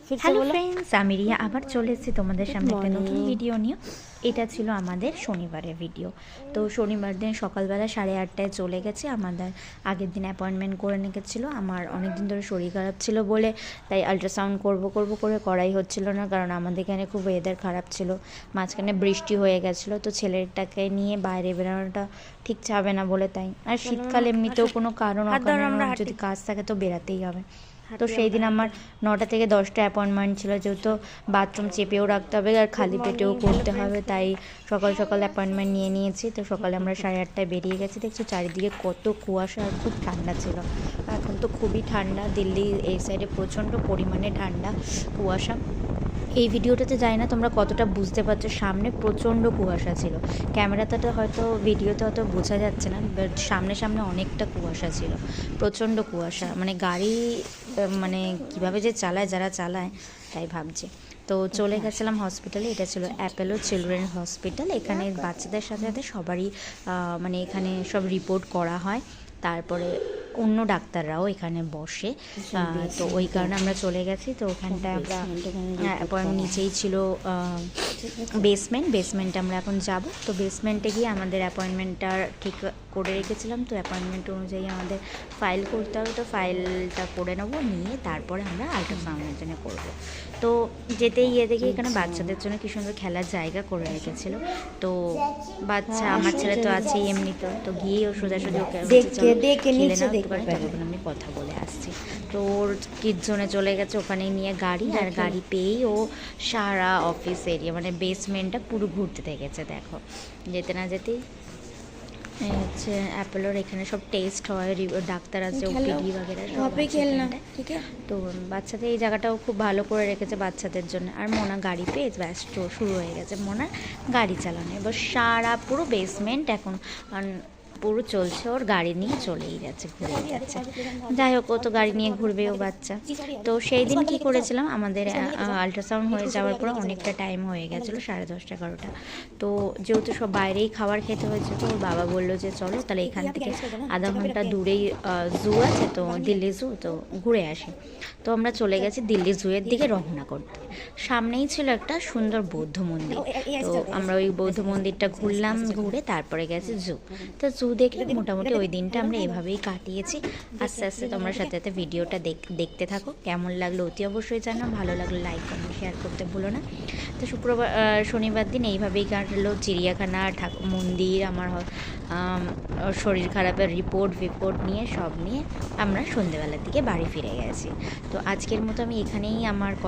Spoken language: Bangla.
হ্যালো ফ্রেন্ডস, আমি রিয়া আবার চলে এসেছি তোমাদের সামনে একটা নতুন ভিডিও নিয়ে। এটা ছিল আমাদের শনিবারের ভিডিও। তো শনিবার দিন সকালবেলা 8:30টায় চলে গেছে। আমাদের আগের দিন অ্যাপয়েন্টমেন্ট করে নিয়েছিল। আমার অনেক দিন ধরে শরীর খারাপ ছিল বলে তাই আল্ট্রাসাউন্ড করব করে করাই হচ্ছিল না, কারণ আমাদের এখানে খুব ওয়েদার খারাপ ছিল, মাঝখানে বৃষ্টি হয়ে গেছিলো। তো ছেলেটাকে নিয়ে বাইরে বেরোনোটা ঠিক যাবে না বলে তাই, আর শীতকাল এমনিতেও কোনো কারণ যদি কাজ থাকে তো বেরাতেই হবে। তো সেই দিন আমার 9টা থেকে 10টা অ্যাপয়েন্টমেন্ট ছিল, যেহেতু বাথরুম চেপেও রাখতে হবে আর খালি পেটেও করতে হবে, তাই সকাল সকাল অ্যাপয়েন্টমেন্ট নিয়ে নিয়েছি। তো সকালে আমরা 8:30টায় বেরিয়ে গেছি। দেখছি চারিদিকে কত কুয়াশা আর খুব ঠান্ডা ছিল। এখন তো খুবই ঠান্ডা, দিল্লি এই সাইডে প্রচণ্ড পরিমাণে ঠান্ডা, কুয়াশা। এই ভিডিওটাতে জানি না তোমরা কতটা বুঝতে পারছো, সামনে প্রচণ্ড কুয়াশা ছিল। ক্যামেরাতে হয়তো ভিডিওতে অত বোঝা যাচ্ছে না, বাট সামনে সামনে অনেকটা কুয়াশা ছিল, প্রচণ্ড কুয়াশা। মানে গাড়ি মানে কীভাবে যে চালায় যারা চালায় তাই ভাবছি। তো চলে গেছিলাম হসপিটালে। এটা ছিল অ্যাপোলো চিলড্রেন হসপিটাল। এখানে বাচ্চাদের সাথে সাথে সবারই মানে এখানে সব রিপোর্ট করা হয়, তারপরে অন্য ডাক্তাররাও এখানে বসে। তো ওই কারণে আমরা চলে গেছি। তো ওখানটায় আমরা অ্যাপয়েন্টমেন্ট নিচেই ছিল বেসমেন্টে আমরা এখন যাব। তো বেসমেন্টে গিয়ে আমাদের অ্যাপয়েন্টমেন্টটা ঠিক করে রেখেছিলাম। তো অ্যাপয়েন্টমেন্ট অনুযায়ী আমাদের ফাইল করতে হবে। তো ফাইলটা করে নেবো, নিয়ে তারপরে আমরা আল্ট্রাসাউন্ডের জন্য করবো। তো যেতেই গিয়ে দেখি এখানে বাচ্চাদের জন্য কি সুন্দর খেলার জায়গা করে রেখেছিল। তো বাচ্চা আমার ছেলে তো আছেই এমনিতেও, তো গিয়ে ও সোজাসুজি ওকে তখন আমি কথা বলে আসছি। তো ওর কিড জোনে চলে গেছে, ওখানেই নিয়ে গাড়ি, আর গাড়ি পেয়েই ও সারা অফিস এরিয়া মানে বেসমেন্টটা পুরো ঘুরতে থেকেছে। দেখো যেতে না যেতেই হচ্ছে অ্যাপোলোর এখানে সব টেস্ট হয়, ডাক্তার আছে, ওপিডি বাগেরা সব ঠিক আছে। তো বাচ্চাদের এই জায়গাটাও খুব ভালো করে রেখেছে বাচ্চাদের জন্য। আর মোনা গাড়ি পেয়ে ব্যস্ত শুরু হয়ে গেছে মোনার গাড়ি চালানো। এবার সারা পুরো বেসমেন্ট এখন পুরো চলছে, ওর গাড়ি নিয়ে চলেই যাচ্ছে, ঘুরেই যাচ্ছে। যাই হোক, ও তো গাড়ি নিয়ে ঘুরবে, ও বাচ্চা। তো সেই দিন কী করেছিলাম, আমাদের আল্ট্রাসাউন্ড হয়ে যাওয়ার পরে অনেকটা টাইম হয়ে গেছিলো, 10:30 11টা। তো যেহেতু সব বাইরেই খাবার খেতে হয়েছে, তো ওর বাবা বললো যে চলো তাহলে এখান থেকে আধা ঘন্টা দূরেই জু আছে, তো দিল্লি জু, তো ঘুরে আসি। তো আমরা চলে গেছি দিল্লি জুয়ের দিকে রওনা করতে। সামনেই ছিল একটা সুন্দর বৌদ্ধ মন্দির। তো আমরা ওই বৌদ্ধ মন্দিরটা ঘুরলাম, ঘুরে তারপরে গেছি জু। তো জু দেখলে মোটামুটি ওই দিনটা আমরা এভাবেই কাটিয়েছি। আস্তে আস্তে তোমরা সাথে সাথে ভিডিওটা দেখতে থাকো। কেমন লাগলো অতি অবশ্যই জানো, ভালো লাগলো লাইক কমেন্ট শেয়ার করতে ভুলো না। তো শনিবার দিন এইভাবেই কাটলো, চিড়িয়াখানা, মন্দির, আমার শরীর খারাপের রিপোর্ট নিয়ে সব নিয়ে আমরা সন্ধ্যেবেলার দিকে বাড়ি ফিরে গেছি। তো আজকের মতো আমি এখানেই আমার